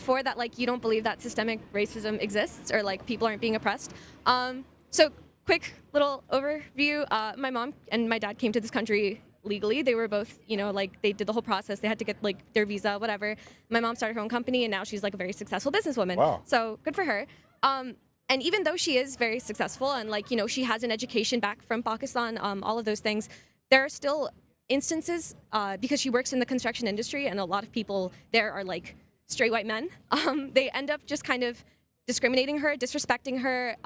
before that like you don't believe that systemic racism exists or like people aren't being oppressed. So quick little overview. My mom and my dad came to this country legally. They were both, you know, like they did the whole process. They had to get like their visa, whatever. My mom started her own company and now she's like a very successful businesswoman. Wow. So good for her. And even though she is very successful and like, you know, she has an education back from Pakistan, all of those things, there are still instances because she works in the construction industry and a lot of people there are like straight white men. They end up just kind of discriminating her, disrespecting her,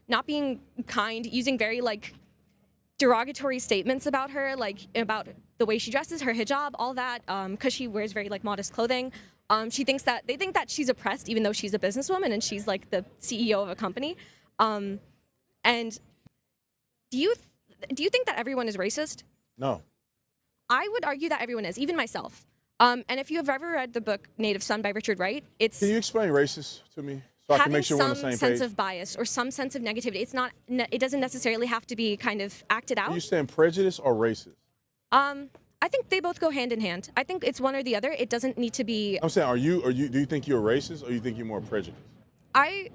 not being kind, using very like derogatory statements about her, like about the way she dresses, her hijab, all that, because she wears very like modest clothing. She thinks that they think that she's oppressed, even though she's a businesswoman and she's like the CEO of a company. And do you think that everyone is racist? No. I would argue that everyone is, even myself. And if you have ever read the book Native Son by Richard Wright, it's Can you explain racist to me so I can make sure we're on the same having page? some sense of bias or some sense of negativity. It's not. It doesn't necessarily have to be kind of acted out. Are you saying prejudice or racist? I think they both go hand in hand. I think it's one or the other. It doesn't need to be. I'm saying, do you think you're racist or you think you're more prejudiced? I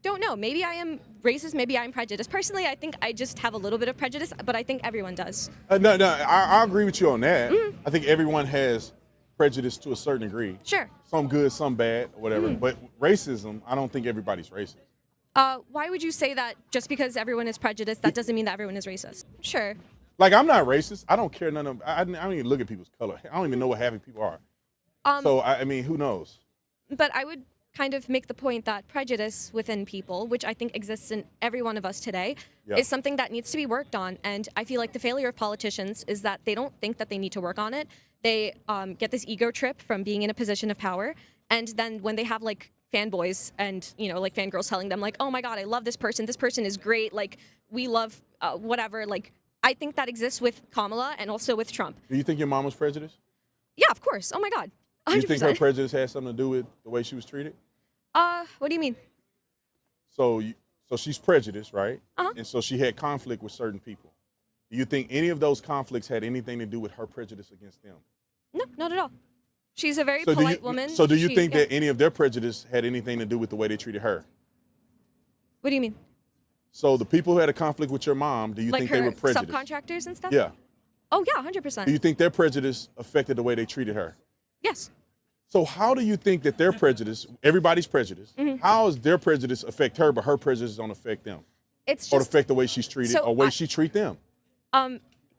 don't know. Maybe I am racist. Maybe I'm prejudiced. Personally, I think I just have a little bit of prejudice, but I think everyone does. No, I agree with you on that. I think everyone has prejudice to a certain degree. Sure. Some good, some bad, whatever. But racism, I don't think everybody's racist. Why would you say that just because everyone is prejudiced, that doesn't mean that everyone is racist? Sure. Like, I'm not racist. I don't care none of. I don't even look at people's color. I don't even know what half of people are. So I mean, who knows? But I would kind of make the point that prejudice within people, which I think exists in every one of us today, is something that needs to be worked on. And I feel like the failure of politicians is that they don't think that they need to work on it. They get this ego trip from being in a position of power. And then when they have like fanboys and, you know, like fangirls telling them like, oh my God, I love this person is great. Like we love whatever. Like I think that exists with Kamala and also with Trump. Do you think your mom was prejudiced? Yeah, of course. Oh my God. 100%. Do you think her prejudice had something to do with the way she was treated? What do you mean? So she's prejudiced, right? Uh-huh. And so she had conflict with certain people. Do you think any of those conflicts had anything to do with her prejudice against them? No, not at all. She's a very So polite woman. So do you think that any of their prejudice had anything to do with the way they treated her? What do you mean? So the people who had a conflict with your mom, do you Like think they were prejudiced? subcontractors and stuff? Yeah. Oh yeah, 100%. Do you think their prejudice affected the way they treated her? Yes. So how do you think that their prejudice, everybody's prejudice, how does their prejudice affect her, but her prejudice don't affect them? It's Or just affect the way she's treated or way she treat them?